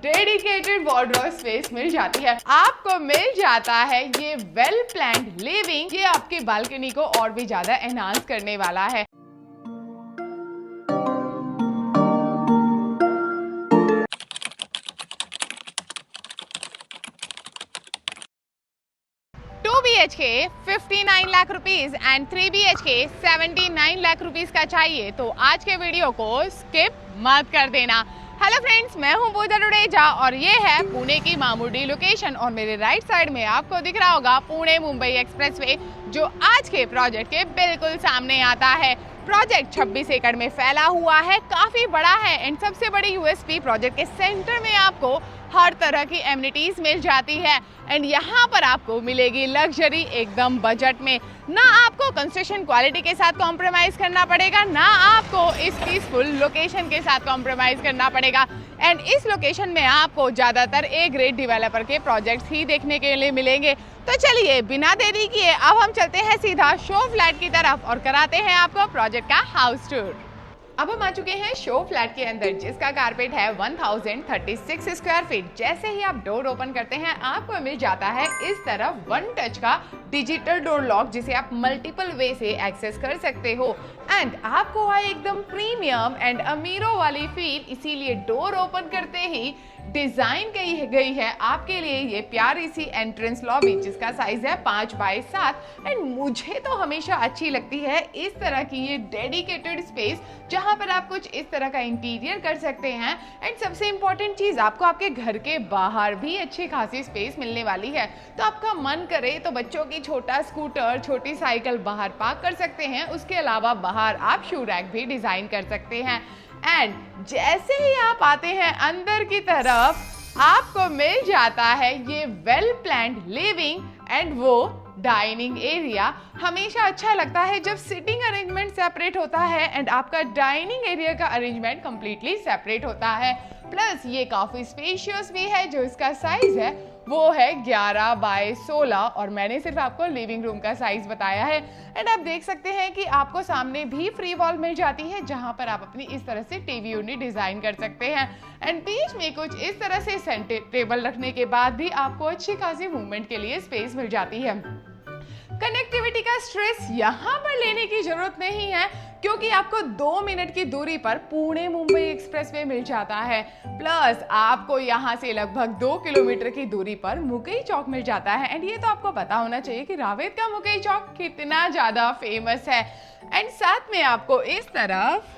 Dedicated wardrobe space मिल जाती है, आपको मिल जाता है ये वेल प्लान्ड लिविंग। ये आपकी बालकनी को और भी ज्यादा एनहांस करने वाला है। BHK 59 lakh rupees and 3 BHK 79 lakh rupees का चाहिए तो आज के वीडियो को स्किप मत कर देना। हेलो फ्रेंड्स, मैं हूं पूजा डुडेजा और ये है पुणे की मामूडी लोकेशन और मेरे राइट साइड में आपको दिख रहा होगा पुणे मुंबई एक्सप्रेसवे जो आज के प्रोजेक्ट के बिल्कुल सामने आता है। प्रोजेक्ट 26 एकड़ में फैला हुआ है, काफी बड़ा है एंड सबसे बड़ी यूएसपी प्रोजेक्ट के सेंटर में आपको हर तरह की एमिनिटीज मिल जाती है एंड यहाँ पर आपको मिलेगी लग्जरी एकदम बजट में। ना आपको कंस्ट्रक्शन क्वालिटी के साथ कॉम्प्रोमाइज करना पड़ेगा, ना आपको इस पीसफुल लोकेशन के साथ कॉम्प्रोमाइज करना पड़ेगा एंड इस लोकेशन में आपको ज्यादातर ए ग्रेड डेवलपर के प्रोजेक्ट्स ही देखने के लिए मिलेंगे। तो चलिए बिना देरी किए अब हम चलते हैं सीधा शो फ्लैट की तरफ और कराते हैं आपको प्रोजेक्ट का हाउस टूर। अब हम आ चुके हैं शो फ्लैट के अंदर जिसका कारपेट है 1036 स्क्वायर फीट। जैसे ही आप डोर ओपन करते हैं आपको मिल जाता है इस तरफ वन टच का डिजिटल डोर लॉक जिसे आप मल्टीपल वे से एक्सेस कर सकते हो एंड आपको आए एकदम प्रीमियम एंड अमीरों वाली फील। इसीलिए डोर ओपन करते ही डिजाइन की गई है आपके लिए ये प्यारी सी एंट्रेंस लॉबी जिसका साइज है 5x7 एंड मुझे तो हमेशा अच्छी लगती है इस तरह की ये डेडिकेटेड स्पेस जहां पर आप कुछ इस तरह का इंटीरियर कर सकते हैं एंड सबसे इंपॉर्टेंट चीज आपको आपके घर के बाहर भी अच्छी खासी स्पेस मिलने वाली है। तो आपका मन करे तो बच्चों की छोटा स्कूटर, छोटी साइकिल बाहर पार्क कर सकते हैं। उसके अलावा बाहर आप शू रैक भी डिजाइन कर सकते हैं एंड जैसे ही आप आते हैं अंदर की तरफ आपको मिल जाता है ये वेल प्लान्ड लिविंग एंड वो डाइनिंग एरिया। हमेशा अच्छा लगता है जब सिटिंग अरेंजमेंट सेपरेट होता है एंड आपका डाइनिंग एरिया का अरेंजमेंट कंप्लीटली सेपरेट होता है। प्लस ये काफी स्पेशियस भी है। जो इसका साइज है वो है 11x16 और मैंने सिर्फ आपको लिविंग रूम का साइज बताया है एंड आप देख सकते हैं कि आपको सामने भी फ्री वॉल मिल जाती है जहां पर आप अपनी इस तरह से टीवी यूनिट डिजाइन कर सकते हैं एंड बीच में कुछ इस तरह से सेंटर टेबल रखने के बाद भी आपको अच्छी खासी मूवमेंट के लिए स्पेस मिल जाती है। कनेक्टिविटी का स्ट्रेस यहाँ पर लेने की जरूरत नहीं है क्योंकि आपको 2 मिनट की दूरी पर पुणे मुंबई एक्सप्रेसवे मिल जाता है। प्लस आपको यहाँ से लगभग 2 किलोमीटर की दूरी पर मुकई चौक मिल जाता है एंड ये तो आपको पता होना चाहिए कि रावेत का मुकई चौक कितना ज्यादा फेमस है एंड साथ में आपको इस तरफ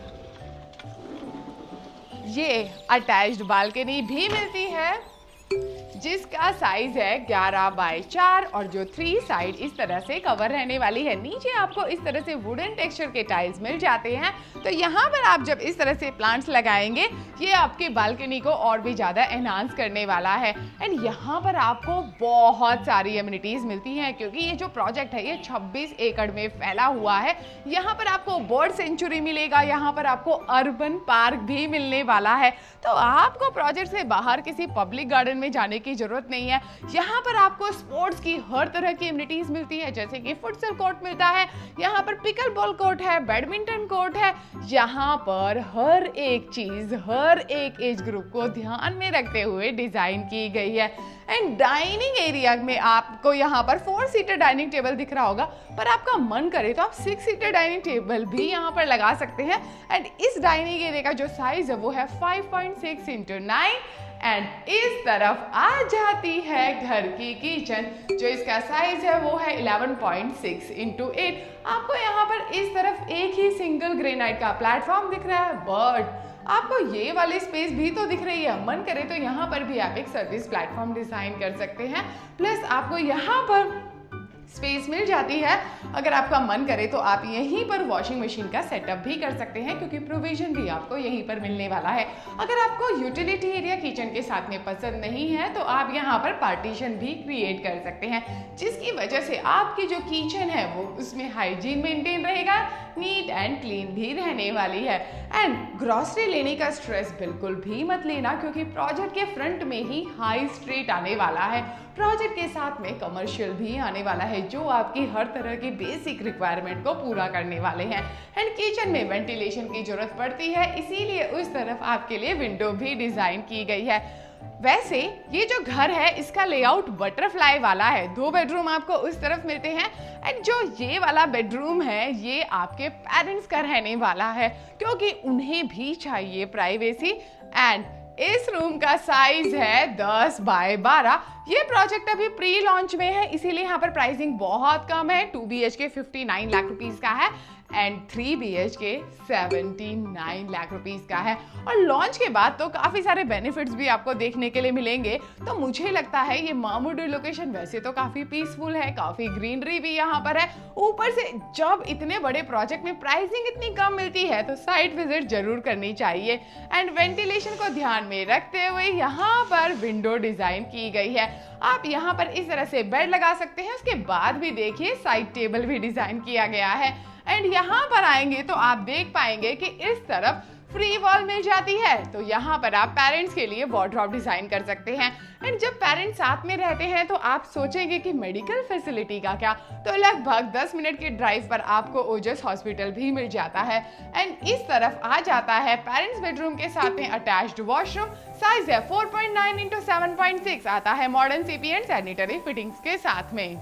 ये अटैच्ड बालकनी भी मिलती है जिसका साइज है 11x4 और जो 3 साइड इस तरह से कवर रहने वाली है। नीचे आपको इस तरह से वुडन टेक्सचर के टाइल्स मिल जाते हैं। तो यहाँ पर आप जब इस तरह से प्लांट्स लगाएंगे ये आपकी बालकनी को और भी ज्यादा एनहांस करने वाला है एंड यहाँ पर आपको बहुत सारी एमिनिटीज मिलती हैं क्योंकि ये जो प्रोजेक्ट है ये 26 एकड़ में फैला हुआ है। यहाँ पर आपको बर्ड सेंचुरी मिलेगा, यहाँ पर आपको अर्बन पार्क भी मिलने वाला है। तो आपको प्रोजेक्ट से बाहर किसी पब्लिक गार्डन में जाने की जरूरत नहीं है। यहाँ पर आपको स्पोर्ट्स की हर तरह की एमिनिटीज मिलती है जैसे कि फुटसल कोर्ट मिलता है, यहाँ पर पिकल बॉल कोर्ट है, बैडमिंटन कोर्ट है। यहाँ पर हर एक चीज हर एक एज ग्रुप को ध्यान में रखते हुए डिजाइन की गई है एंड डाइनिंग एरिया में आपको यहाँ पर 4 सीटर डाइनिंग टेबल दिख रहा होगा पर आपका मन करे तो आप 6 सीटर डाइनिंग टेबल भी यहाँ पर लगा सकते हैं एंड इस डाइनिंग एरिया का जो साइज है वो है 5.6 x 9 एंड इस तरफ आ जाती है घर की किचन जो इसका साइज है वो है 11.6 x 8। आपको यहाँ पर इस तरफ एक ही सिंगल ग्रेनाइट का प्लेटफॉर्म दिख रहा है बट आपको ये वाली स्पेस भी तो दिख रही है। मन करे तो यहाँ पर भी आप एक सर्विस प्लेटफॉर्म डिजाइन कर सकते हैं। प्लस आपको यहाँ पर स्पेस मिल जाती है। अगर आपका मन करे तो आप यहीं पर वॉशिंग मशीन का सेटअप भी कर सकते हैं क्योंकि प्रोविजन भी आपको यहीं पर मिलने वाला है। अगर आपको यूटिलिटी एरिया किचन के साथ में पसंद नहीं है तो आप यहाँ पर पार्टीशन भी क्रिएट कर सकते हैं जिसकी वजह से आपकी जो किचन है वो उसमें हाइजीन मेंटेन रहेगा, नीट एंड क्लीन भी रहने वाली है। एंड ग्रोसरी लेने का स्ट्रेस बिल्कुल भी मत लेना क्योंकि प्रोजेक्ट के फ्रंट में ही हाई स्ट्रीट आने वाला है। प्रोजेक्ट के साथ में कमर्शियल भी आने वाला है जो आपकी हर तरह की बेसिक रिक्वायरमेंट को पूरा करने वाले हैं एंड किचन में वेंटिलेशन की जरूरत पड़ती है इसीलिए उस तरफ आपके लिए विंडो भी डिजाइन की गई है। वैसे ये जो घर है इसका लेआउट बटरफ्लाई वाला है। 2 बेडरूम आपको उस तरफ मिलते हैं एंड जो ये वाला बेडरूम है ये आपके पेरेंट्स का रहने वाला है, क्योंकि उन्हें भी चाहिए प्राइवेसी। एंड इस रूम का साइज है 10 बाय 12। ये प्रोजेक्ट अभी प्री लॉन्च में है, इसीलिए यहाँ पर प्राइसिंग बहुत कम है। 2 BHK 59 लाख रुपीस का है एंड 3 BHK 79 लाख रुपीस का है। और लॉन्च के बाद तो काफी सारे बेनिफिट्स भी आपको देखने के लिए मिलेंगे। तो मुझे लगता है ये मामूडी लोकेशन वैसे तो काफी पीसफुल है, काफी ग्रीनरी भी यहाँ पर है, ऊपर से जब इतने बड़े प्रोजेक्ट में प्राइसिंग इतनी कम मिलती है तो साइट विजिट जरूर करनी चाहिए। एंड वेंटिलेशन को ध्यान में रखते हुए यहाँ पर विंडो डिजाइन की गई है। आप यहाँ पर इस तरह से बेड लगा सकते हैं, उसके बाद भी देखिए साइड टेबल भी डिजाइन किया गया है। एंड यहाँ पर आएंगे तो आप देख पाएंगे कि इस तरफ फ्री वॉल मिल जाती है, तो यहाँ पर आप पेरेंट्स के लिए वार्डरोब डिजाइन कर सकते हैं। एंड जब पेरेंट्स साथ में रहते हैं तो आप सोचेंगे कि मेडिकल फैसिलिटी का क्या, तो लगभग 10 मिनट की ड्राइव पर आपको ओजस हॉस्पिटल भी मिल जाता है। एंड इस तरफ आ जाता है पेरेंट्स बेडरूम के साथ में अटैच्ड वॉशरूम, साइज है 4.9 x 7.6, आता है modern CP and sanitary fittings के साथ में।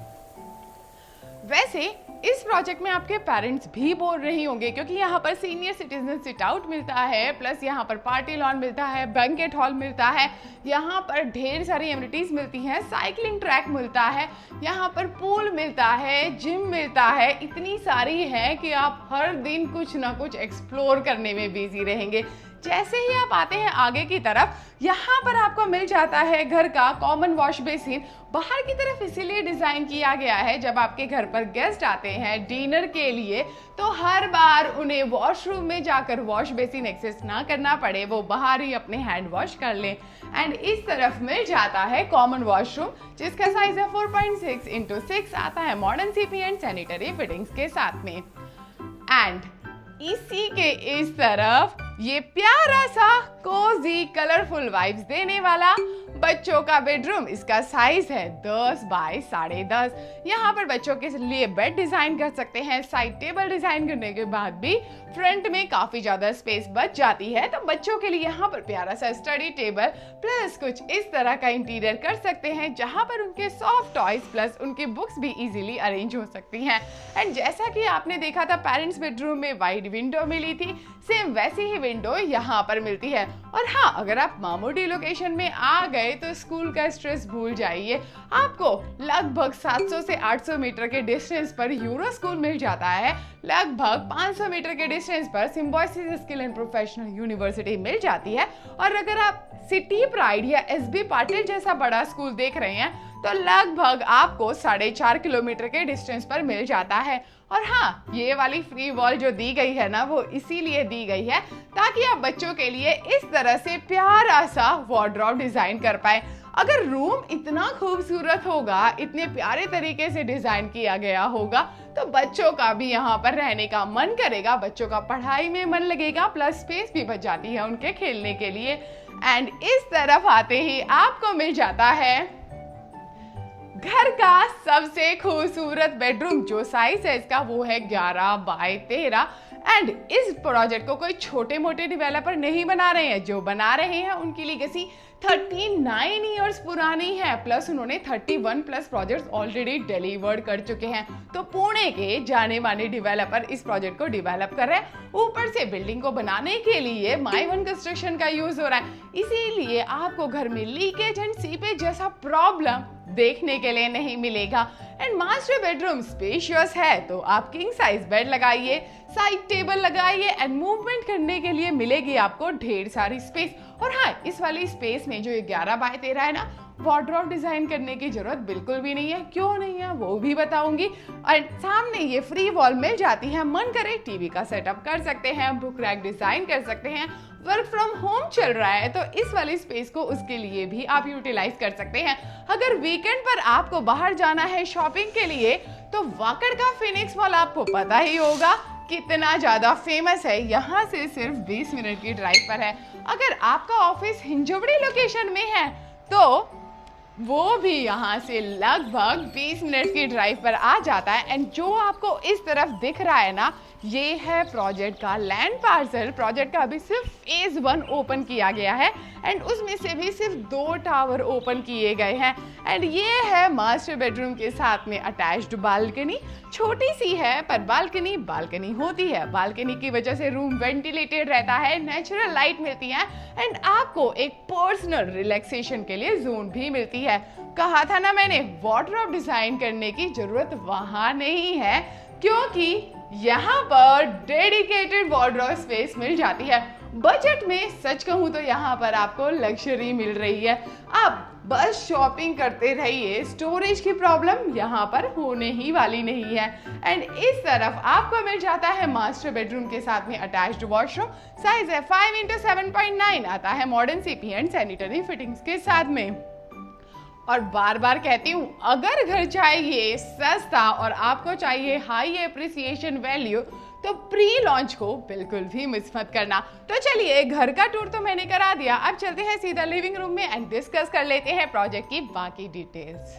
वैसे इस प्रोजेक्ट में आपके पेरेंट्स भी बोल रहे होंगे, क्योंकि यहाँ पर सीनियर सिटीजन सिट आउट मिलता है, प्लस यहाँ पर पार्टी लॉन मिलता है, बैंकेट हॉल मिलता है, यहाँ पर ढेर सारी एमिनिटीज मिलती हैं, साइकिलिंग ट्रैक मिलता है, यहाँ पर पूल मिलता है, जिम मिलता है, इतनी सारी है कि आप हर दिन कुछ ना कुछ एक्सप्लोर करने में बिजी रहेंगे। जैसे ही आप आते हैं आगे की तरफ, यहाँ पर आपको मिल जाता है घर का कॉमन वॉश बेसिन। बाहर की तरफ इसीलिए डिजाइन किया गया है, जब आपके घर पर गेस्ट आते हैं डिनर के लिए तो हर बार उन्हें वॉशरूम में जाकर वॉश बेसिन एक्सेस ना करना पड़े, वो बाहर ही अपने हैंड वॉश कर लें। एंड इस तरफ मिल जाता है कॉमन वॉशरूम, जिसका साइज है 4.6 x 6, आता है modern CP and sanitary fittings के साथ में। एंड इसी के इस तरफ ये प्यारा सा कोजी कलरफुल वाइब्स देने वाला बच्चों का बेडरूम, इसका साइज है 10 बाय 10.5। यहाँ पर बच्चों के लिए बेड डिजाइन कर सकते हैं। साइड टेबल डिजाइन करने के बाद भी फ्रंट में काफी ज्यादा स्पेस बच जाती है, तो बच्चों के लिए यहाँ पर प्यारा सा स्टडी टेबल प्लस कुछ इस तरह का इंटीरियर कर सकते हैं, जहाँ पर उनके सॉफ्ट टॉयज प्लस उनकी बुक्स भी इजीली अरेंज हो सकती हैं। एंड जैसा कि आपने देखा था पेरेंट्स बेडरूम में वाइड विंडो मिली थी, सेम वैसी ही विंडो यहाँ पर मिलती है। और हाँ, अगर आप मामूडी लोकेशन में आ गए तो स्कूल का स्ट्रेस भूल जाइए। आपको लगभग 700 से 800 मीटर के डिस्टेंस पर यूरो स्कूल मिल जाता है, लगभग 500 मीटर के डिस्टेंस पर Symbiosis Skill and Professional University मिल जाती है। और अगर आप सिटी प्राइड या एसबी पाटिल जैसा बड़ा स्कूल देख रहे हैं तो लगभग आपको 4.5 किलोमीटर के डिस्टेंस पर मिल जाता है। और हाँ, ये वाली फ्री वॉल जो दी गई है ना, वो इसीलिए दी गई है ताकि आप बच्चों के लिए इस तरह से प्यारा सा वार्डरोब डिजाइन कर पाए। अगर रूम इतना खूबसूरत होगा, इतने प्यारे तरीके से डिजाइन किया गया होगा, तो बच्चों का भी यहाँ पर रहने का मन करेगा, बच्चों का पढ़ाई में मन लगेगा, प्लस स्पेस भी बच जाती है उनके खेलने के लिए। एंड इस तरफ आते ही आपको मिल जाता है घर का सबसे खूबसूरत बेडरूम। जो साइज है इसका वो है 11 बाय 13। एंड इस प्रोजेक्ट को कोई छोटे मोटे डेवलपर नहीं बना रहे हैं, जो बना रहे हैं उनकी लीगेसी 39 इयर्स पुरानी है, प्लस उन्होंने 31 प्लस प्रोजेक्ट्स ऑलरेडी डिलीवर्ड कर चुके हैं। तो पुणे के जाने माने डेवलपर इस प्रोजेक्ट को डेवलप कर रहे हैं। ऊपर से बिल्डिंग को बनाने के लिए माई-वन कंस्ट्रक्शन का यूज हो रहा है, इसीलिए आपको घर में लीकेज एंड सीपेज जैसा प्रॉब्लम देखने के लिए नहीं मिलेगा। एंड मास्टर बेडरूम स्पेशियस है, तो आप किंग साइज बेड लगाइए, साइड टेबल लगाइए एंड मूवमेंट करने के लिए मिलेगी आपको ढेर सारी स्पेस। और हाँ, इस वाली स्पेस में जो ये 11 बाय 13 है ना, वार्डरोब डिजाइन करने की जरूरत बिल्कुल भी नहीं है। क्यों नहीं है वो भी बताऊंगी। और सामने ये फ्री वॉल मिल जाती है, मन करे टीवी का सेटअप कर सकते हैं, बुक रैक डिजाइन कर सकते हैं। वर्क फ्रॉम होम चल रहा है तो इस वाली स्पेस को उसके लिए भी आप यूटिलाइज कर सकते हैं। अगर वीकेंड पर आपको बाहर जाना है शॉपिंग के लिए तो वाकड़ का फिनिक्स मॉल आपको पता ही होगा कितना ज्यादा फेमस है, यहाँ से सिर्फ 20 मिनट की ड्राइव पर है। अगर आपका ऑफिस हिंजवड़ी लोकेशन में है तो वो भी यहाँ से लगभग 20 मिनट की ड्राइव पर आ जाता है। एंड जो आपको इस तरफ दिख रहा है ना, ये है प्रोजेक्ट का लैंड पार्सल। प्रोजेक्ट का अभी सिर्फ फेज 1 ओपन किया गया है एंड उसमें से भी सिर्फ 2 टावर ओपन किए गए हैं। एंड ये है मास्टर बेडरूम के साथ में अटैच्ड बालकनी। छोटी सी है पर बालकनी बालकनी होती है। बालकनी की वजह से रूम वेंटिलेटेड रहता है, नेचुरल लाइट मिलती है एंड आपको एक पर्सनल रिलैक्सेशन के लिए जोन भी मिलती है। कहा था ना मैंने, वार्डरोब डिजाइन करने की जरूरत वहां नहीं है क्योंकि यहाँ पर डेडिकेटेड वार्डरोब स्पेस मिल जाती है। बजट में सच कहूँ तो यहाँ पर आपको लग्जरी मिल रही है। आप बस शॉपिंग करते रहिए, स्टोरेज की प्रॉब्लम यहाँ पर होने ही वाली नहीं है। एंड इस तरफ आपको मिल जाता है मास्टर बेडरूम के साथ में अटैच्ड वॉशरूम। साइज है 5x7.9, आता है modern CP and sanitary fittings के साथ में। और बार बार कहती हूँ, अगर घर चाहिए सस्ता और आपको चाहिए हाई एप्रिसिएशन वैल्यू तो प्री लॉन्च को बिल्कुल भी मिस मत करना। तो चलिए, घर का टूर तो मैंने करा दिया, अब चलते हैं सीधा लिविंग रूम में एंड डिस्कस कर लेते हैं प्रोजेक्ट की बाकी डिटेल्स।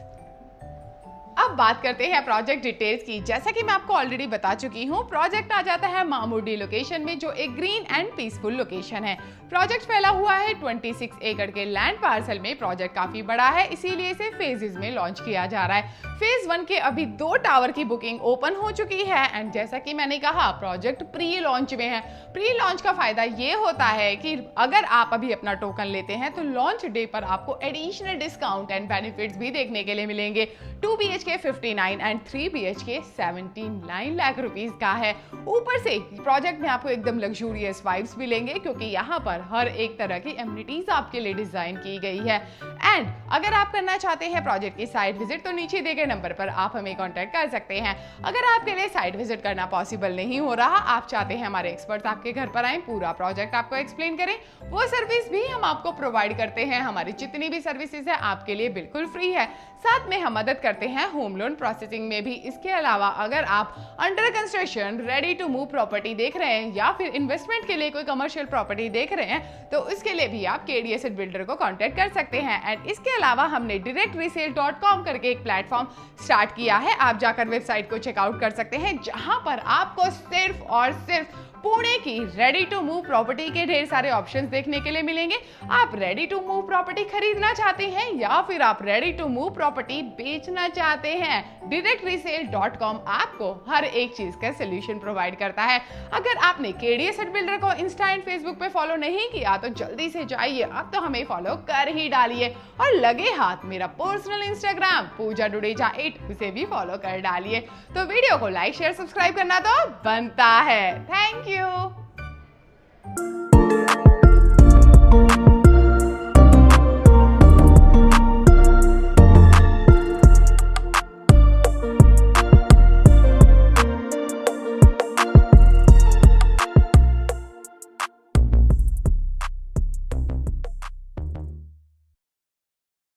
अब बात करते हैं प्रोजेक्ट डिटेल्स की। जैसा कि मैं आपको ऑलरेडी बता चुकी हूँ, प्रोजेक्ट आ जाता है मामूडी लोकेशन में, जो एक ग्रीन एंड पीसफुल लोकेशन है। प्रोजेक्ट फैला हुआ है 26 एकड़ के लैंड पार्सल में। प्रोजेक्ट काफी बड़ा है, इसीलिए इसे फेजेस में लॉन्च किया जा रहा है। फेज 1 के अभी 2 टावर की बुकिंग ओपन हो चुकी है एंड जैसा कि मैंने कहा, प्रोजेक्ट प्री लॉन्च में है। प्री लॉन्च का फायदा ये होता है कि अगर आप अभी अपना टोकन लेते हैं तो लॉन्च डे पर आपको एडिशनल डिस्काउंट एंड बेनिफिट्स भी देखने के लिए मिलेंगे। 2 BHK 59 and 3 BHK 79 lakh rupees का है। ऊपर से प्रोजेक्ट में आपको एकदम लग्जूरियस वाइब्स मिलेंगे क्योंकि यहाँ पर हर एक तरह की एमिनिटीज आपके लिए डिजाइन की गई है। एंड अगर आप करना चाहते हैं प्रोजेक्ट की साइट विजिट तो नीचे दिए गए नंबर पर आप हमें कांटेक्ट कर सकते हैं। अगर आपके लिए साइट विजिट करना पॉसिबल नहीं हो रहा, आप चाहते हैं हमारे एक्सपर्ट आपके घर पर आए, पूरा प्रोजेक्ट आपको एक्सप्लेन करें, वो सर्विस भी हम आपको प्रोवाइड करते हैं। हमारी जितनी भी सर्विसेज है आपके लिए बिल्कुल फ्री है। साथ में हम मदद करते हैं होम लोन प्रोसेसिंग में भी। इसके अलावा अगर आप under construction ready to move property देख रहे हैं या फिर इन्वेस्टमेंट के लिए कोई कमर्शियल प्रॉपर्टी देख रहे हैं तो उसके लिए भी आप KD Asset बिल्डर को कांटेक्ट कर सकते हैं। एंड इसके अलावा हमने directresale.com करके एक प्लेटफॉर्म स्टार्ट किया है। आप जाकर वेबसाइट को चेकआउट कर सकते हैं, जहां पर आपको सिर्फ और सिर्फ पुणे की रेडी टू मूव प्रॉपर्टी के ढेर सारे ऑप्शंस देखने के लिए मिलेंगे। आप रेडी टू मूव प्रॉपर्टी खरीदना चाहते हैं या फिर आप रेडी टू मूव प्रॉपर्टी बेचना चाहते हैं, directresale.com आपको हर एक चीज का सोल्यूशन प्रोवाइड करता है। अगर आपने KD Asset बिल्डर को इंस्टा एंड फेसबुक पे फॉलो नहीं किया तो जल्दी से जाइए, अब तो हमें फॉलो कर ही डालिए। और लगे हाथ मेरा पर्सनल इंस्टाग्राम पूजा डुडेजा 8, उसे भी फॉलो कर डालिए। तो वीडियो को लाइक शेयर सब्सक्राइब करना तो बनता है। Thank you.